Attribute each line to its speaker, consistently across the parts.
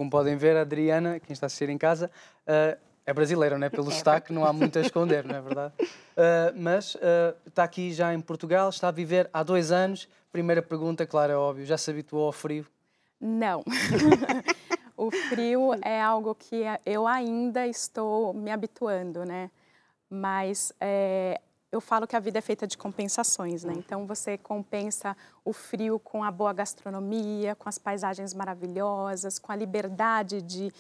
Speaker 1: Como podem ver, a Adriana, quem está a assistir em casa, é brasileira, não é? Pelo sotaque não há muito a esconder, não é verdade? Mas está aqui já em Portugal, está a viver há 2 anos. Primeira pergunta, claro, é óbvio, já se habituou ao frio?
Speaker 2: Não. O frio é algo que eu ainda estou me habituando, né? Mas eu falo que a vida é feita de compensações, né? Então você compensa o frio com a boa gastronomia, com as paisagens maravilhosas, com a liberdade de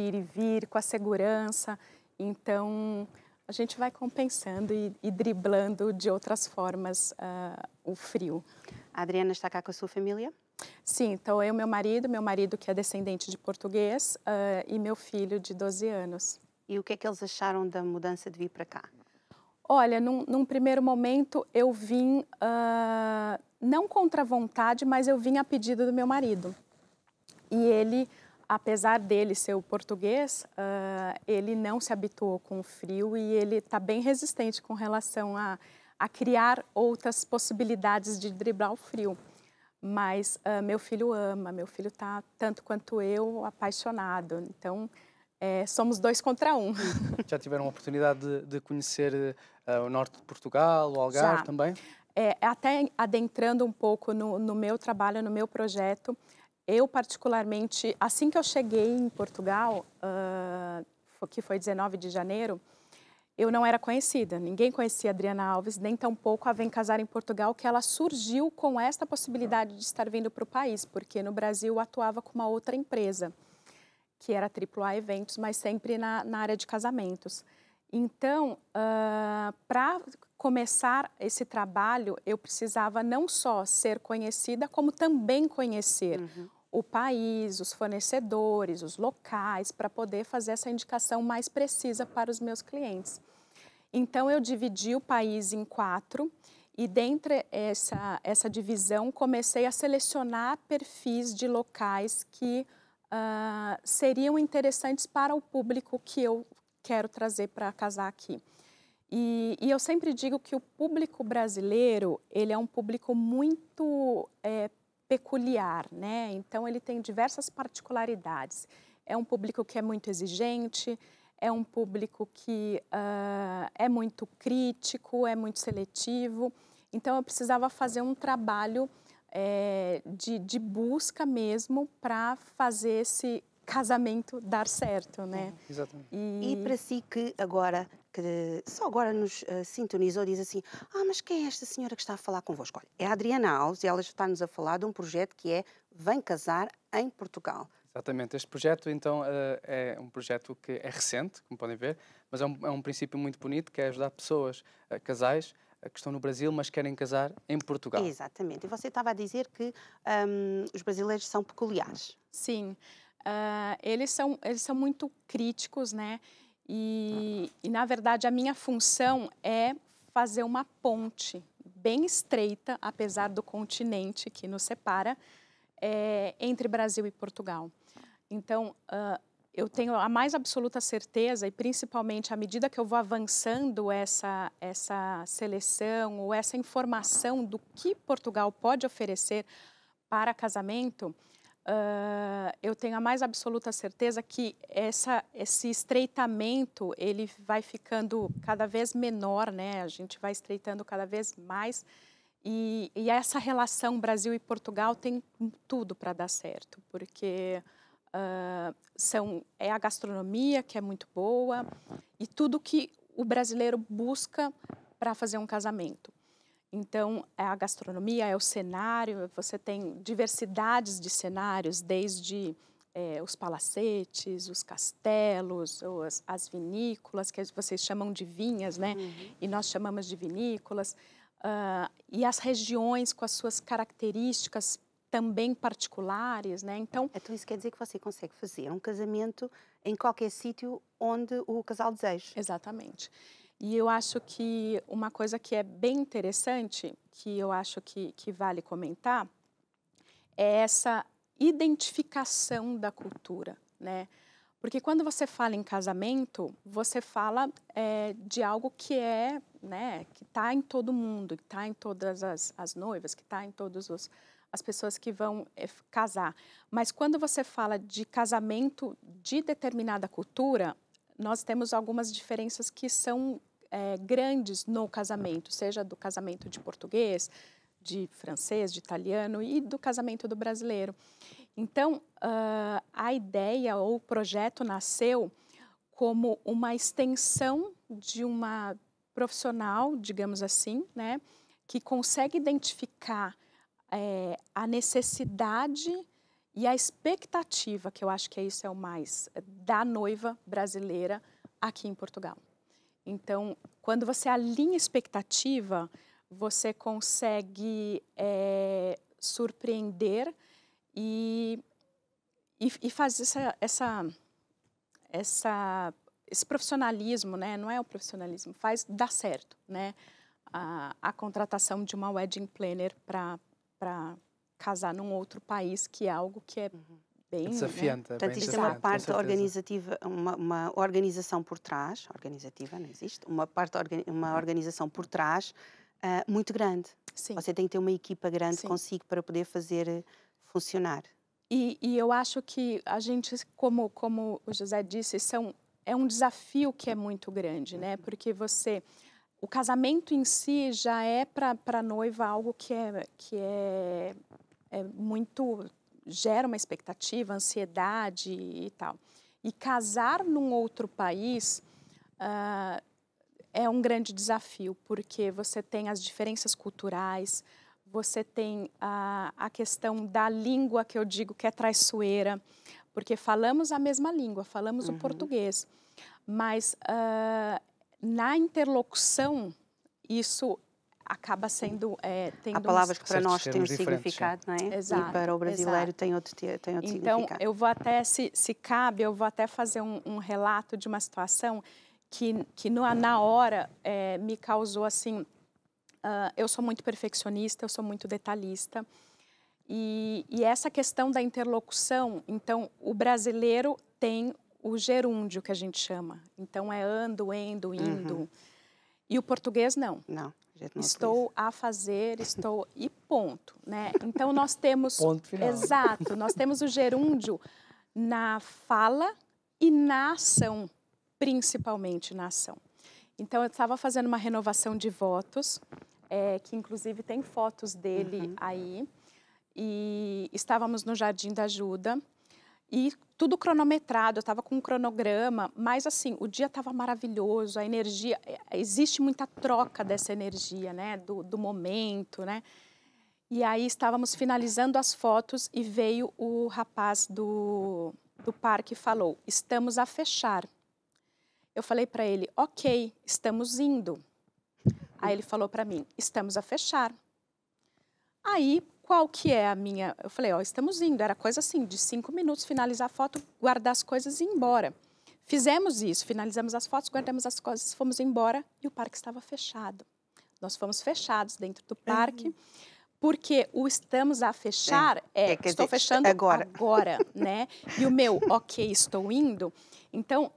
Speaker 2: ir e vir, com a segurança. Então a gente vai compensando e driblando de outras formas o frio.
Speaker 3: A Adriana está cá com a sua família?
Speaker 2: Sim, então meu marido que é descendente de português e meu filho de 12 anos.
Speaker 3: E o que é que eles acharam da mudança de vir para cá?
Speaker 2: Olha, num primeiro momento eu vim, não contra a vontade, mas eu vim a pedido do meu marido. E ele, apesar dele ser o português, ele não se habituou com o frio e ele está bem resistente com relação a criar outras possibilidades de driblar o frio. Mas meu filho ama, meu filho está, tanto quanto eu, apaixonado. Então, somos 2 contra 1.
Speaker 1: Já tiveram a oportunidade de conhecer o norte de Portugal, o Algarve
Speaker 2: Já.
Speaker 1: também?
Speaker 2: Até adentrando um pouco no meu trabalho, no meu projeto, eu particularmente, assim que eu cheguei em Portugal, que foi 19 de janeiro, eu não era conhecida, ninguém conhecia a Adriana Alves, nem tampouco a Vem Casar em Portugal, que ela surgiu com esta possibilidade de estar vindo para o país, porque no Brasil atuava com uma outra empresa, que era a AAA Eventos, mas sempre na área de casamentos. Então, para começar esse trabalho, eu precisava não só ser conhecida, como também conhecer o país, os fornecedores, os locais, para poder fazer essa indicação mais precisa para os meus clientes. Então, eu dividi o país em 4 e, dentre essa divisão, comecei a selecionar perfis de locais que seriam interessantes para o público que eu quero trazer para casar aqui. E eu sempre digo que o público brasileiro, ele é um público muito peculiar, né? Então, ele tem diversas particularidades. É um público que é muito exigente, é um público que é muito crítico, é muito seletivo. Então, eu precisava fazer um trabalho de busca mesmo para fazer esse casamento dar certo, né?
Speaker 1: Exatamente.
Speaker 3: E para si que agora, só agora nos sintonizou, diz assim, mas quem é esta senhora que está a falar convosco? Olha, é a Adriana Alves e ela está-nos a falar de um projeto que é Vem Casar em Portugal.
Speaker 1: Exatamente. Este projeto, então, é um projeto que é recente, como podem ver, mas é um princípio muito bonito, que é ajudar pessoas, casais, que estão no Brasil, mas querem casar em Portugal.
Speaker 3: Exatamente. E você estava a dizer que os brasileiros são peculiares.
Speaker 2: Sim. Eles são muito críticos, né? E, na verdade, a minha função é fazer uma ponte bem estreita, apesar do continente que nos separa, entre Brasil e Portugal. Então, eu tenho a mais absoluta certeza, e principalmente à medida que eu vou avançando essa seleção ou essa informação do que Portugal pode oferecer para casamento, eu tenho a mais absoluta certeza que esse estreitamento ele vai ficando cada vez menor, né? A gente vai estreitando cada vez mais e essa relação Brasil e Portugal tem tudo para dar certo, porque é a gastronomia que é muito boa e tudo que o brasileiro busca para fazer um casamento. Então, é a gastronomia, é o cenário, você tem diversidades de cenários, desde os palacetes, os castelos, as vinícolas, que vocês chamam de vinhas, né? E nós chamamos de vinícolas. E as regiões com as suas características também particulares, né?
Speaker 3: Então, isso quer dizer que você consegue fazer um casamento em qualquer sítio onde o casal deseja.
Speaker 2: Exatamente. E eu acho que uma coisa que é bem interessante, que eu acho que vale comentar, é essa identificação da cultura, né? Porque quando você fala em casamento, você fala de algo que né, que está em todo mundo, que está em todas as noivas, que está em todos as pessoas que vão casar. Mas quando você fala de casamento de determinada cultura, nós temos algumas diferenças que são grandes no casamento, seja do casamento de português, de francês, de italiano e do casamento do brasileiro. Então, a ideia ou o projeto nasceu como uma extensão de uma profissional, digamos assim, né, que consegue identificar a necessidade e a expectativa, que eu acho que isso é o mais, da noiva brasileira aqui em Portugal. Então, quando você alinha expectativa, você consegue surpreender e fazer esse profissionalismo, né? Não é o profissionalismo, faz dar certo, né? A contratação de uma wedding planner para casar num outro país, que é algo que é bem
Speaker 1: desafiante.
Speaker 2: Né?
Speaker 3: Portanto, isto é uma parte organizativa, uma organização por trás, organizativa não existe, uma organização por trás muito grande.
Speaker 2: Sim.
Speaker 3: Você tem que ter uma equipa grande
Speaker 2: Sim.
Speaker 3: consigo para poder fazer funcionar.
Speaker 2: E eu acho que a gente, como o José disse, é um desafio que é muito grande, né? Porque o casamento em si já é para a noiva algo que é muito, gera uma expectativa, ansiedade e tal. E casar num outro país é um grande desafio, porque você tem as diferenças culturais, você tem a questão da língua, que eu digo que é traiçoeira, porque falamos a mesma língua, falamos o português, mas na interlocução, isso acaba sendo...
Speaker 3: Há palavras que para nós têm um significado, não é?
Speaker 2: Exato,
Speaker 3: e para o brasileiro tem outro
Speaker 2: então,
Speaker 3: significado.
Speaker 2: Então, eu vou até, se cabe, eu vou até fazer um relato de uma situação que na hora me causou assim... eu sou muito perfeccionista, eu sou muito detalhista. E essa questão da interlocução, então, o brasileiro tem o gerúndio, que a gente chama. Então, é ando, endo, indo. E o português, não.
Speaker 3: Não, a gente não
Speaker 2: estou
Speaker 3: utiliza.
Speaker 2: a fazer, estou... E ponto, né? Então, nós temos...
Speaker 1: Ponto final.
Speaker 2: Exato. Nós temos o gerúndio na fala e na ação, principalmente na ação. Então, eu estava fazendo uma renovação de votos, que inclusive tem fotos dele aí, e estávamos no Jardim da Ajuda, e tudo cronometrado, eu estava com um cronograma, mas assim, o dia estava maravilhoso, a energia, existe muita troca dessa energia, né, do momento, né, e aí estávamos finalizando as fotos e veio o rapaz do parque e falou, estamos a fechar. Eu falei para ele, ok, estamos indo. Aí ele falou para mim, estamos a fechar. Aí, qual que é a minha... Eu falei, ó, estamos indo. Era coisa assim, de 5 minutos, finalizar a foto, guardar as coisas e ir embora. Fizemos isso, finalizamos as fotos, guardamos as coisas, fomos embora e o parque estava fechado. Nós fomos fechados dentro do parque, porque o estamos a fechar estou fechando agora, né? E o meu, ok, estou indo... Então,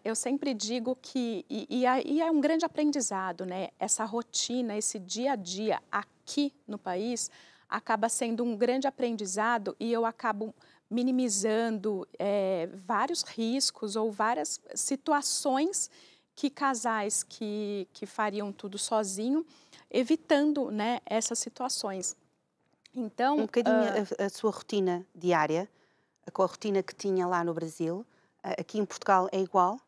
Speaker 2: eu sempre digo que, e é um grande aprendizado, né? Essa rotina, esse dia a dia aqui no país, acaba sendo um grande aprendizado e eu acabo minimizando vários riscos ou várias situações que casais que fariam tudo sozinho, evitando, né, essas situações. Então,
Speaker 3: um bocadinho a sua rotina diária, com a rotina que tinha lá no Brasil, aqui em Portugal é igual?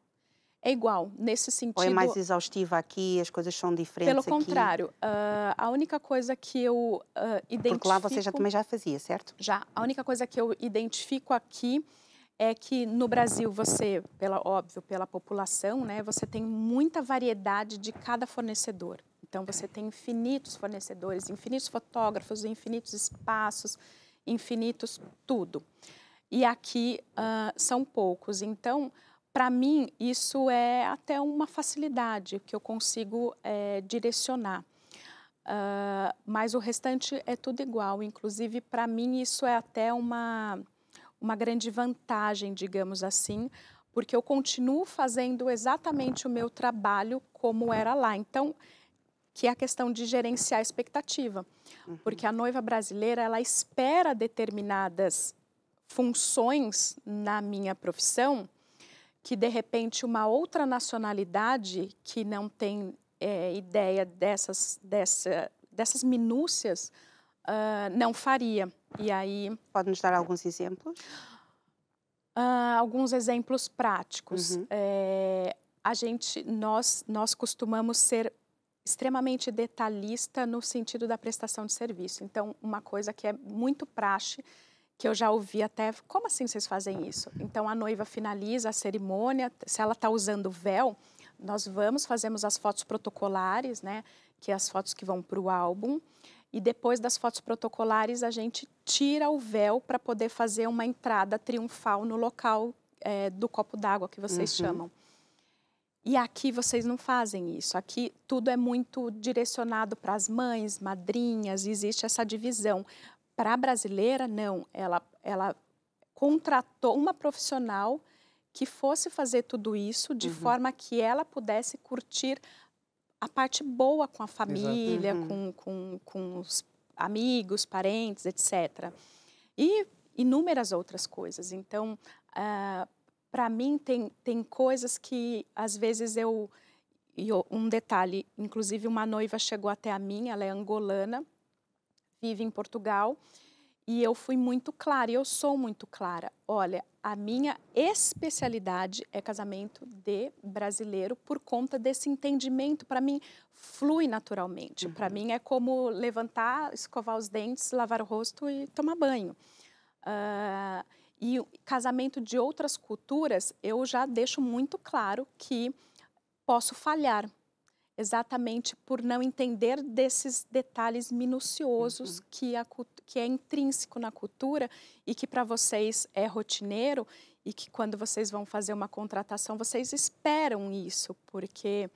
Speaker 2: É igual, nesse sentido...
Speaker 3: Ou é mais exaustiva aqui, as coisas são diferentes
Speaker 2: Pelo
Speaker 3: aqui?
Speaker 2: contrário, a única coisa que eu identifico...
Speaker 3: Porque lá você também já fazia, certo?
Speaker 2: Já. A única coisa que eu identifico aqui é que no Brasil você, óbvio, pela população, né, você tem muita variedade de cada fornecedor. Então, você tem infinitos fornecedores, infinitos fotógrafos, infinitos espaços, infinitos tudo. E aqui são poucos. Então, para mim, isso é até uma facilidade que eu consigo direcionar. Mas o restante é tudo igual. Inclusive, para mim, isso é até uma grande vantagem, digamos assim, porque eu continuo fazendo exatamente o meu trabalho como era lá. Então, que é a questão de gerenciar a expectativa. Porque a noiva brasileira, ela espera determinadas funções na minha profissão que, de repente, uma outra nacionalidade que não tem ideia dessas minúcias não faria. E aí...
Speaker 3: Pode nos dar alguns exemplos?
Speaker 2: Alguns exemplos práticos. Nós costumamos ser extremamente detalhista no sentido da prestação de serviço. Então, uma coisa que é muito praxe, que eu já ouvi até, como assim vocês fazem isso? Então, a noiva finaliza a cerimônia, se ela está usando véu, nós fazemos as fotos protocolares, né, que é as fotos que vão para o álbum, e depois das fotos protocolares a gente tira o véu para poder fazer uma entrada triunfal no local do copo d'água que vocês chamam. E aqui vocês não fazem isso. Aqui tudo é muito direcionado para as mães, madrinhas, existe essa divisão. Para a brasileira, não. Ela contratou uma profissional que fosse fazer tudo isso de forma que ela pudesse curtir a parte boa com a família, com os amigos, parentes, etc. E inúmeras outras coisas. Então, para mim, tem coisas que, às vezes, um detalhe, inclusive uma noiva chegou até a mim, ela é angolana, vive em Portugal, e eu fui muito clara, e eu sou muito clara. Olha, a minha especialidade é casamento de brasileiro por conta desse entendimento. Para mim, flui naturalmente. Para mim, é como levantar, escovar os dentes, lavar o rosto e tomar banho. E o casamento de outras culturas, eu já deixo muito claro que posso falhar, exatamente por não entender desses detalhes minuciosos que é intrínseco na cultura e que para vocês é rotineiro e que quando vocês vão fazer uma contratação, vocês esperam isso, porque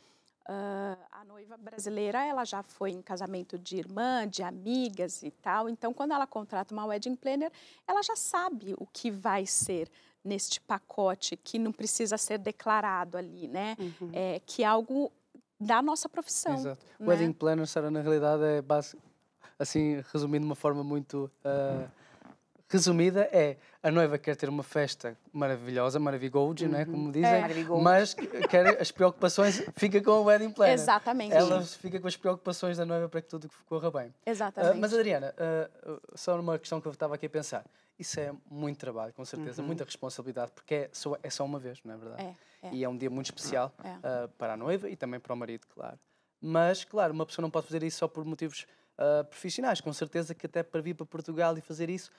Speaker 2: a noiva brasileira, ela já foi em casamento de irmã, de amigas e tal, então quando ela contrata uma wedding planner, ela já sabe o que vai ser neste pacote, que não precisa ser declarado ali, né? Que é algo da nossa profissão.
Speaker 1: Exato.
Speaker 2: Né?
Speaker 1: O wedding planner, Sara, na realidade é assim, resumindo de uma forma muito resumida, a noiva quer ter uma festa maravilhosa, maravigold, né, como dizem, mas as preocupações fica com o wedding planner.
Speaker 2: Exatamente.
Speaker 1: Ela fica com as preocupações da noiva para que tudo corra bem.
Speaker 2: Exatamente.
Speaker 1: Mas, Adriana, só uma questão que eu estava aqui a pensar. Isso é muito trabalho, com certeza, muita responsabilidade, porque é só uma vez, não é verdade? E é um dia muito especial para a noiva e também para o marido, claro. Mas, claro, uma pessoa não pode fazer isso só por motivos profissionais. Com certeza que até para vir para Portugal e fazer isso,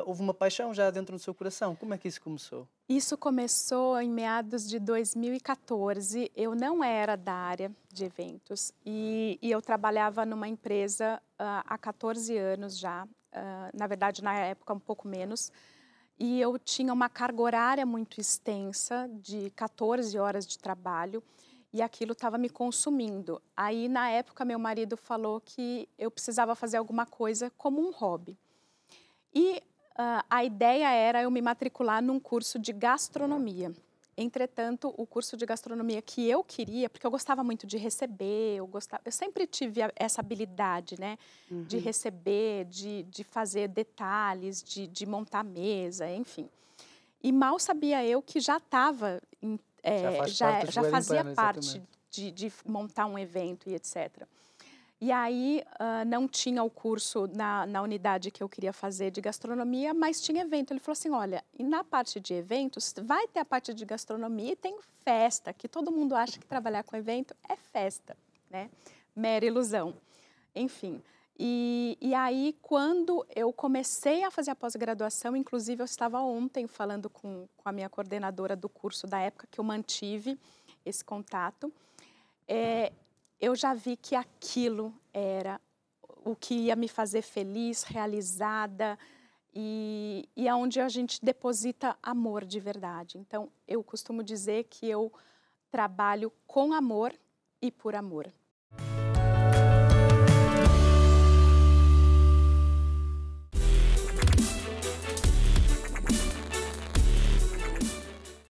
Speaker 1: houve uma paixão já dentro do seu coração. Como é que isso começou?
Speaker 2: Isso começou em meados de 2014. Eu não era da área de eventos e eu trabalhava numa empresa há 14 anos já. Na verdade, na época, um pouco menos. E eu tinha uma carga horária muito extensa, de 14 horas de trabalho, e aquilo estava me consumindo. Aí, na época, meu marido falou que eu precisava fazer alguma coisa como um hobby. E a ideia era eu me matricular num curso de gastronomia. Entretanto, o curso de gastronomia que eu queria, porque eu gostava muito de receber, eu sempre tive essa habilidade, né? De receber, de fazer detalhes, de montar mesa, enfim. E mal sabia eu que já estava, já fazia parte de montar um evento e etc. E aí, não tinha o curso na unidade que eu queria fazer de gastronomia, mas tinha evento. Ele falou assim, olha, e na parte de eventos, vai ter a parte de gastronomia e tem festa, que todo mundo acha que trabalhar com evento é festa, né? Mera ilusão. Enfim, e aí, quando eu comecei a fazer a pós-graduação, inclusive eu estava ontem falando com a minha coordenadora do curso da época, que eu mantive esse contato, eu já vi que aquilo era o que ia me fazer feliz, realizada, e é onde a gente deposita amor de verdade. Então, eu costumo dizer que eu trabalho com amor e por amor.